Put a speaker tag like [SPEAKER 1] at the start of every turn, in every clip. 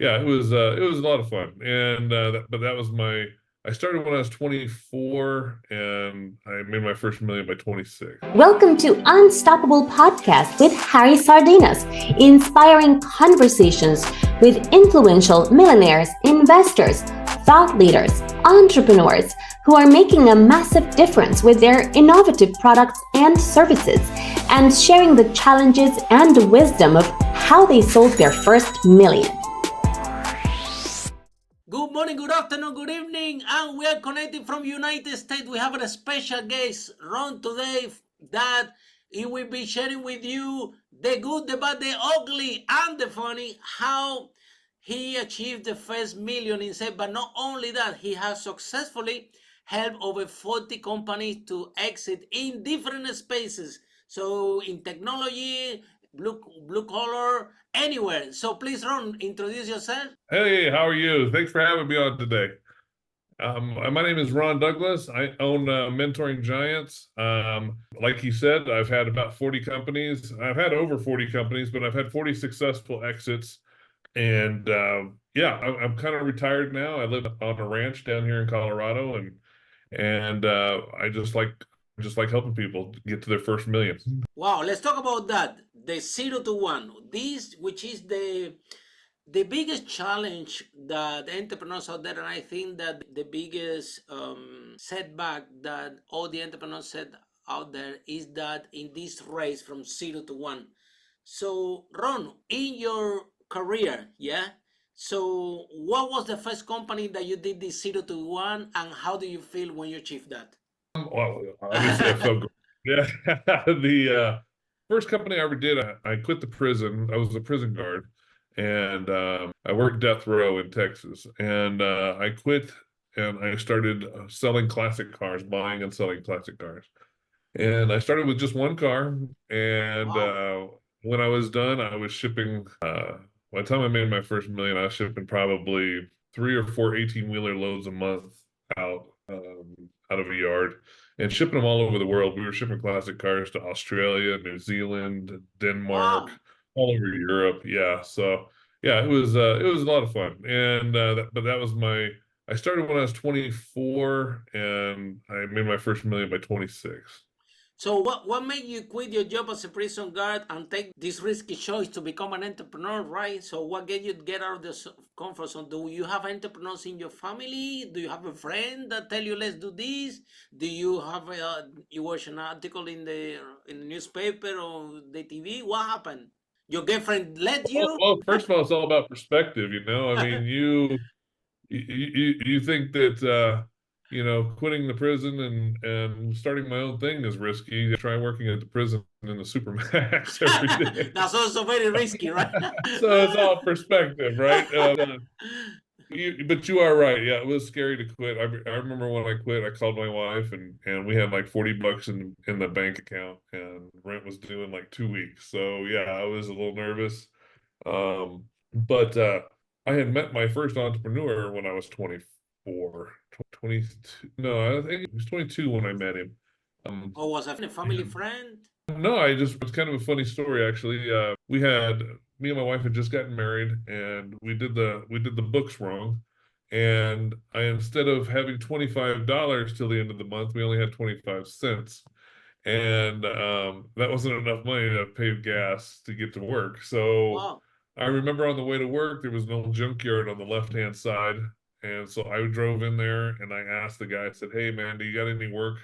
[SPEAKER 1] yeah, it was a lot of fun. And but that was I started when I was 24 and I made my first million by 26.
[SPEAKER 2] Welcome to Unstoppable Podcast with Harry Sardinas, inspiring conversations with influential millionaires, investors, thought leaders, entrepreneurs who are making a massive difference with their innovative products and services, and sharing the challenges and the wisdom of how they sold their first million.
[SPEAKER 3] Good morning, good afternoon, good evening, and we are connecting from United States. We have a special guest, Ron, today that he will be sharing with you the good, the bad, the ugly, and the funny, how he achieved the first million in sales. But not only that, he has successfully helped over 40 companies to exit in different spaces. So in technology, blue collar, anywhere. So please, Ron, introduce yourself.
[SPEAKER 1] Hey, how are you? Thanks for having me on today. My name is Ron Douglas. I own Mentoring Giants. Like you said, I've had about 40 companies. I've had over 40 companies, but I've had 40 successful exits. And yeah, I'm kind of retired now. I live on a ranch down here in Colorado, and I just like helping people get to their first million.
[SPEAKER 3] Wow, let's talk about that. The 0 to 1. This, which is the biggest challenge that entrepreneurs out there, and I think that the biggest setback that all the entrepreneurs said out there is that in this race from 0 to 1. So, Ron, in your career, yeah. So, what was the first company that you did this 0 to 1, and how do you feel when you achieve that?
[SPEAKER 1] Well, obviously, I felt great. Yeah, the first company I ever did, I quit the prison. I was a prison guard, and I worked death row in Texas. And I quit, and I started selling classic cars, buying and selling classic cars. And I started with just one car, and
[SPEAKER 3] Wow.
[SPEAKER 1] when I was done, I was shipping. By the time I made my first million, I was shipping probably three or four 18-wheeler loads a month out out of a yard and shipping them all over the world. We were shipping classic cars to Australia, New Zealand, Denmark,
[SPEAKER 3] Wow.
[SPEAKER 1] all over Europe. Yeah, so yeah, it was a lot of fun. And but that was I started when I was 24, and I made my first million by 26.
[SPEAKER 3] So what made you quit your job as a prison guard and take this risky choice to become an entrepreneur, right? So what get you to get out of the comfort zone? Do you have entrepreneurs in your family? Do you have a friend that tell you let's do this? Do you have you watch an article in the newspaper or the TV? What happened? Your girlfriend let you?
[SPEAKER 1] Well, first of all, it's all about perspective, you know. I mean, you think that quitting the prison and starting my own thing is risky. I try working at the prison in the supermax every day.
[SPEAKER 3] That's also very risky, right?
[SPEAKER 1] So it's all perspective, right? But you are right. Yeah, it was scary to quit. I remember when I quit, I called my wife, and we had like 40 bucks in the bank account, and rent was due in like 2 weeks. So yeah, I was a little nervous. But I had met my first entrepreneur when I was 24, 22. No, I think he was 22 when I met him.
[SPEAKER 3] Or was a family
[SPEAKER 1] And
[SPEAKER 3] friend?
[SPEAKER 1] no, it's kind of a funny story actually. Me and my wife had just gotten married, and we did the books wrong. And instead of having $25 till the end of the month, we only had 25 cents. And that wasn't enough money to pay gas to get to work. So
[SPEAKER 3] Wow.
[SPEAKER 1] I remember on the way to work, there was an old junkyard on the left-hand side. And so I drove in there and I asked the guy, I said, "Hey man, do you got any work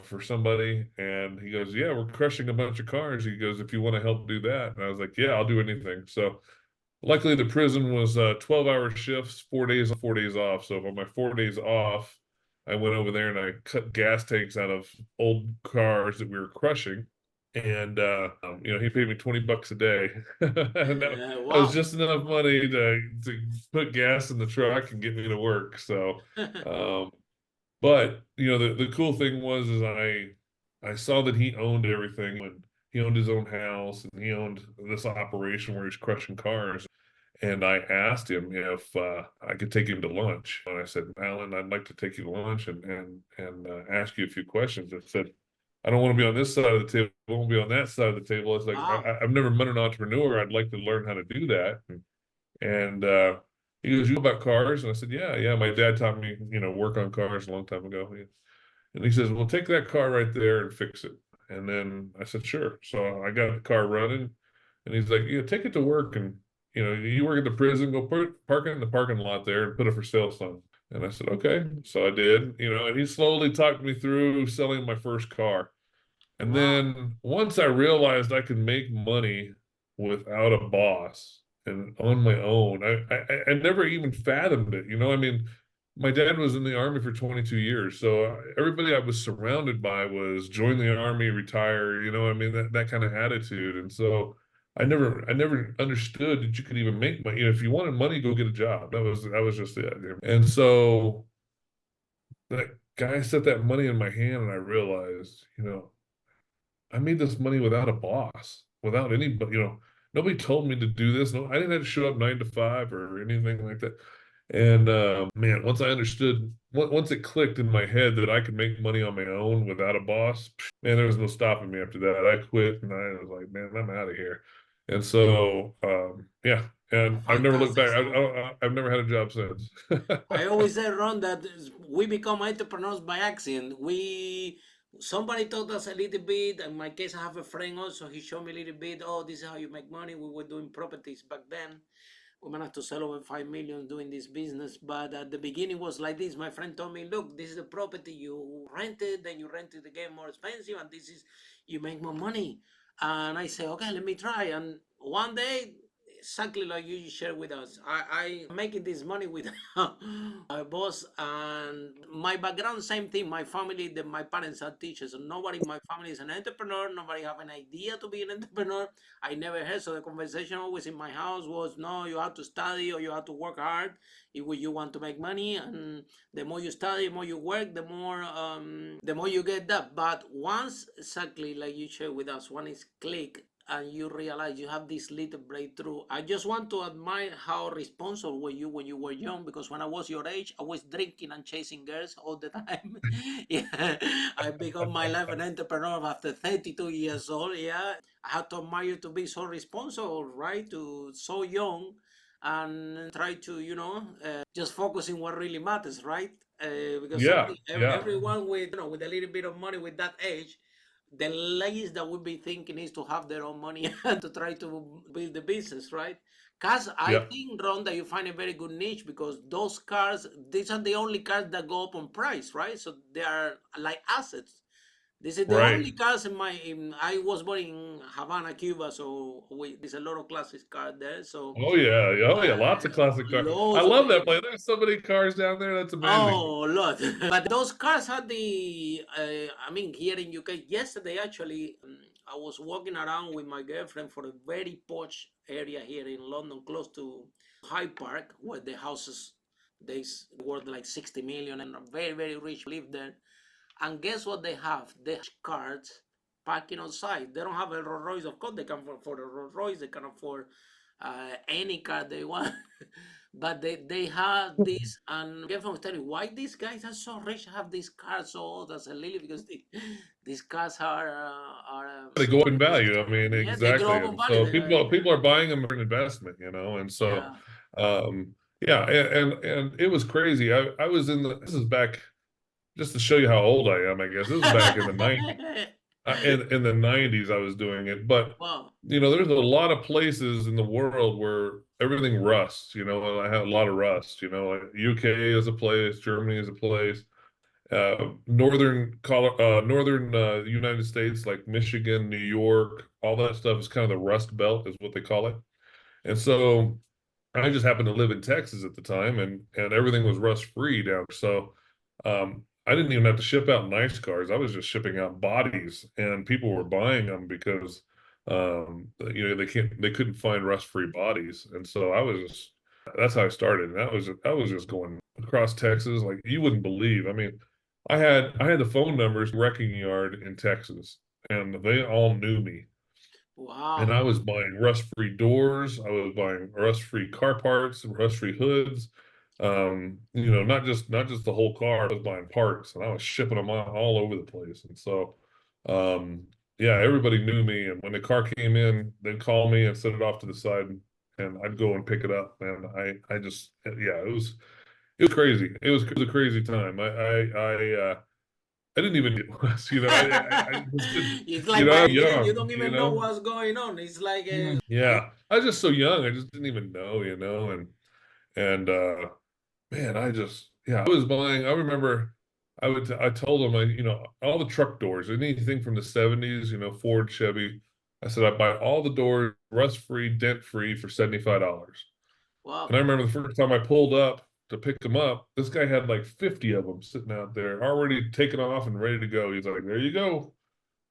[SPEAKER 1] for somebody?" And he goes, "Yeah, we're crushing a bunch of cars." He goes, "If you want to help do that." And I was like, "Yeah, I'll do anything." So luckily the prison was 12-hour shifts, 4 days on, 4 days off. So on my 4 days off, I went over there and I cut gas tanks out of old cars that we were crushing. And he paid me 20 bucks a day. And that was
[SPEAKER 3] Wow.
[SPEAKER 1] just enough money to put gas in the truck and get me to work. So but the cool thing was is I saw that he owned everything, and he owned his own house, and he owned this operation where he's crushing cars. And I asked him if I could take him to lunch. And I said, "Alan, I'd like to take you to lunch and ask you a few questions." I said, "I don't want to be on this side of the table. I want to be on that side of the table." It's like
[SPEAKER 3] Wow.
[SPEAKER 1] I've never met an entrepreneur. I'd like to learn how to do that. And he goes, "You know about cars?" And I said, "Yeah. My dad taught me, work on cars a long time ago." And he says, "Well, take that car right there and fix it." And then I said, "Sure." So I got the car running, and he's like, take it to work, and you work at the prison, go park it in the parking lot there and put a for sale sign." And I said, "Okay." So I did, and he slowly talked me through selling my first car. And
[SPEAKER 3] Wow.
[SPEAKER 1] then once I realized I could make money without a boss and on my own, I never even fathomed it. I mean, my dad was in the army for 22 years, so everybody I was surrounded by was join the army, retire. I mean, that kind of attitude. And so I never understood that you could even make money. If you wanted money, go get a job. That was just it. And so that guy set that money in my hand, and I realized, I made this money without a boss, without anybody, nobody told me to do this. No, I didn't have to show up 9 to 5 or anything like that. And man, once I understood, once it clicked in my head that I could make money on my own without a boss, man, there was no stopping me after that. I quit and I was like, man, I'm out of here. And so, yeah, and I've never looked
[SPEAKER 3] Fantastic
[SPEAKER 1] back.
[SPEAKER 3] story.
[SPEAKER 1] I've never had a job since.
[SPEAKER 3] I always say, Ron, that we become entrepreneurs by accident. Somebody taught us a little bit. In my case, I have a friend also. He showed me a little bit. Oh, this is how you make money. We were doing properties back then. We managed to sell over 5 million doing this business. But at the beginning was like this. My friend told me, look, this is the property you rented, then you rented again more expensive, and this is you make more money. And I say, okay, let me try. And one day, exactly like you shared with us, I making this money with my boss, and my background, same thing. My family, my parents are teachers, so nobody in my family is an entrepreneur. Nobody have an idea to be an entrepreneur. I never heard. So the conversation always in my house was, no, you have to study or you have to work hard if you want to make money. And the more you study, the more you work, the more you get that. But once, exactly like you shared with us, one is click and you realize you have this little breakthrough. I just want to admire how responsible were you when you were young, because when I was your age, I was drinking and chasing girls all the time. Yeah, I become my life an entrepreneur after 32 years old. Yeah, I have to admire you to be so responsible, right? To so young and try to, just focus in what really matters, right? Because
[SPEAKER 1] Yeah,
[SPEAKER 3] something,
[SPEAKER 1] yeah,
[SPEAKER 3] everyone with, with a little bit of money with that age, the least that would be thinking is to have their own money and to try to build the business, right? Cars, I
[SPEAKER 1] yeah,
[SPEAKER 3] think, Ron, that you find a very good niche, because those cars, these are the only cars that go up on price, right? So they are like assets. This is the
[SPEAKER 1] right.
[SPEAKER 3] only cars I was born in Havana, Cuba, so there's a lot of classic cars there. So
[SPEAKER 1] Oh yeah, oh yeah,
[SPEAKER 3] uh,
[SPEAKER 1] lots of classic cars. I
[SPEAKER 3] loads of
[SPEAKER 1] love
[SPEAKER 3] it.
[SPEAKER 1] that place. There's so many cars down there. That's amazing.
[SPEAKER 3] Oh, Lord. But those cars had I mean, here in UK, yesterday actually, I was walking around with my girlfriend for a very posh area here in London, close to Hyde Park, where the houses, they worth like 60 million and are very, very rich live there. And guess what they have? They have cars parking outside. They don't have a Rolls Royce, of course. They can afford a Rolls Royce. They can afford any car they want. But they have this, and girlfriend was telling me why these guys are so rich, have these cars so old as a lily, because these cars are
[SPEAKER 1] They go up in value. I mean,
[SPEAKER 3] yeah, they grow
[SPEAKER 1] exactly.
[SPEAKER 3] up in
[SPEAKER 1] And
[SPEAKER 3] value.
[SPEAKER 1] so people are buying them for an investment, And so,
[SPEAKER 3] Yeah.
[SPEAKER 1] um, yeah, and it was crazy. I was this is back, just to show you how old I am, I guess. This is back in the 90s. In the 90s, I was doing it. But,
[SPEAKER 3] Wow.
[SPEAKER 1] there's a lot of places in the world where everything rusts, and I had a lot of rust, like UK is a place, Germany is a place, northern United States, like Michigan, New York, all that stuff is kind of the Rust Belt, is what they call it. And so I just happened to live in Texas at the time, and everything was rust free down. So I didn't even have to ship out nice cars. I was just shipping out bodies, and people were buying them because they couldn't find rust free bodies, and so that's how I started. And I was just going across Texas like you wouldn't believe. I mean, I had the phone numbers wrecking yard in Texas, and they all knew me. And
[SPEAKER 3] Wow.
[SPEAKER 1] I was buying rust-free doors. I was buying rust-free car parts, rust-free hoods. Not just the whole car. I was buying parts, and I was shipping them all over the place. And so, yeah, everybody knew me. And when the car came in, they'd call me and set it off to the side. and I'd go and pick it up, and I just, yeah, it was crazy. It was a crazy time. I didn't even get West, I just didn't,
[SPEAKER 3] It's like by then you
[SPEAKER 1] young,
[SPEAKER 3] don't even know what's going on. It's like
[SPEAKER 1] yeah, I was just so young. I just didn't even know, and man, I was buying. I remember I told them, all the truck doors, anything from the 70s, Ford, Chevy. I said I buy all the doors, rust free, dent free for $75.
[SPEAKER 3] wow.
[SPEAKER 1] And I remember the first time I pulled up to pick them up, this guy had like 50 of them sitting out there, already taken off and ready to go. He's like, "There you go,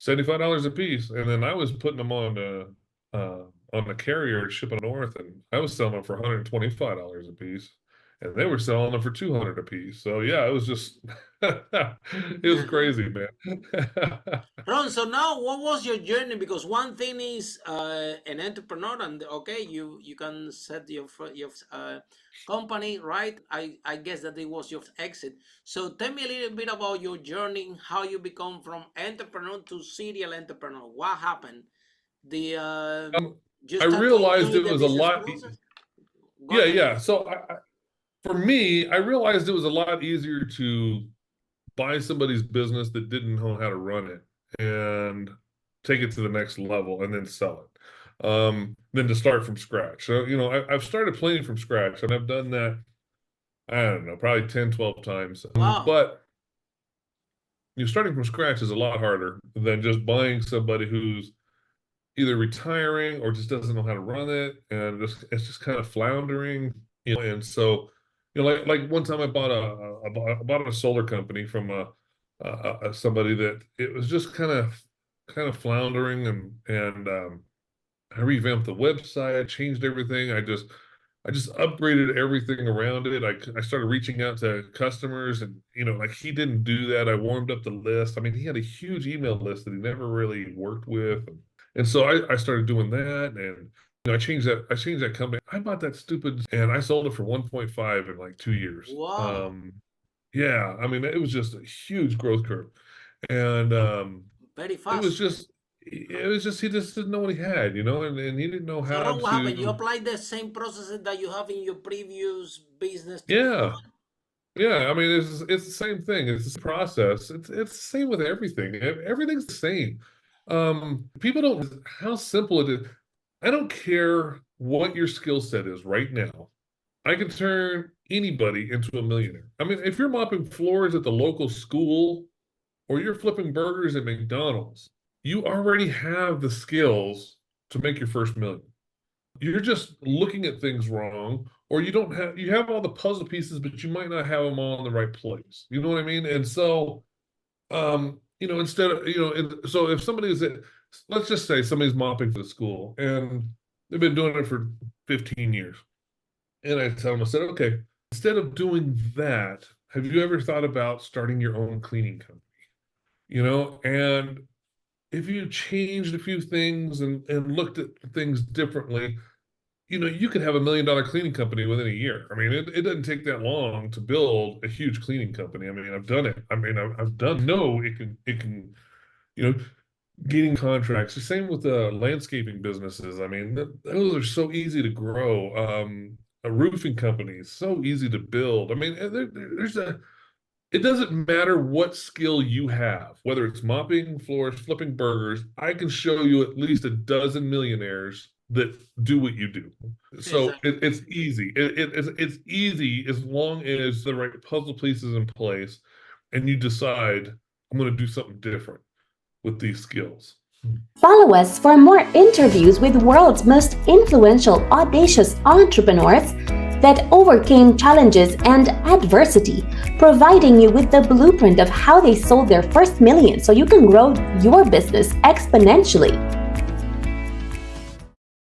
[SPEAKER 1] $75 a piece." And then I was putting them on the carrier and shipping north, and I was selling them for $125 a piece, and they were selling them for 200 a piece. So yeah, it was just it was crazy, man.
[SPEAKER 3] Ron, so now what was your journey? Because one thing is an entrepreneur, and okay, you can set your company, right? I guess that it was your exit. So tell me a little bit about your journey, how you become from entrepreneur to serial entrepreneur. What happened? The you
[SPEAKER 1] I
[SPEAKER 3] start to
[SPEAKER 1] realized
[SPEAKER 3] enjoy
[SPEAKER 1] it
[SPEAKER 3] the
[SPEAKER 1] was a
[SPEAKER 3] business
[SPEAKER 1] lot.
[SPEAKER 3] process? Go
[SPEAKER 1] Yeah,
[SPEAKER 3] ahead.
[SPEAKER 1] yeah. So for me, I realized it was a lot easier to buy somebody's business that didn't know how to run it and take it to the next level and then sell it, than to start from scratch. So, I've started playing from scratch, and I've done that, I don't know, probably 10, 12 times.
[SPEAKER 3] Wow.
[SPEAKER 1] But starting from scratch is a lot harder than just buying somebody who's either retiring or just doesn't know how to run it, and it's just kind of floundering, And so, like one time I bought I bought a solar company from somebody that it was just kind of floundering, and I revamped the website, changed everything. I just upgraded everything around it. I started reaching out to customers, and like he didn't do that. I warmed up the list. I mean, he had a huge email list that he never really worked with, and so I started doing that, and I changed that company. I bought that stupid, and I sold it for 1.5 in like 2 years.
[SPEAKER 3] Wow.
[SPEAKER 1] Yeah, I mean, it was just a huge growth curve, and
[SPEAKER 3] Very
[SPEAKER 1] it was
[SPEAKER 3] fast.
[SPEAKER 1] just it was just he just didn't know what he had, and he didn't know
[SPEAKER 3] So
[SPEAKER 1] how
[SPEAKER 3] Ron, what happened? You
[SPEAKER 1] to.
[SPEAKER 3] applied the same processes that you have in your previous business to this
[SPEAKER 1] Yeah,
[SPEAKER 3] one?
[SPEAKER 1] yeah. I mean, it's the same thing. It's the same process. It's the same with everything. Everything's the same. People don't how simple it is. I don't care what your skill set is right now. I can turn anybody into a millionaire. I mean, if you're mopping floors at the local school or you're flipping burgers at McDonald's, you already have the skills to make your first million. You're just looking at things wrong, or you have all the puzzle pieces, but you might not have them all in the right place. You know what I mean? And so, instead of, so if let's just say somebody's mopping for the school and they've been doing it for 15 years. And I tell them, I said, okay, instead of doing that, have you ever thought about starting your own cleaning company? And if you changed a few things and looked at things differently, you could have $1 million cleaning company within a year. I mean, it doesn't take that long to build a huge cleaning company. I mean, I've done it. I mean, I've done. No, it can, you know, getting contracts. The same with landscaping businesses. I mean, those are so easy to grow. A roofing company is so easy to build. I mean, it doesn't matter what skill you have, whether it's mopping floors, flipping burgers. I can show you at least a dozen millionaires that do what you do. So
[SPEAKER 3] Exactly.
[SPEAKER 1] it's easy. It's easy as long as the right puzzle pieces in place, and you decide I'm going to do something different with these skills.
[SPEAKER 2] Follow us for more interviews with world's most influential, audacious entrepreneurs that overcame challenges and adversity, providing you with the blueprint of how they sold their first million so you can grow your business exponentially.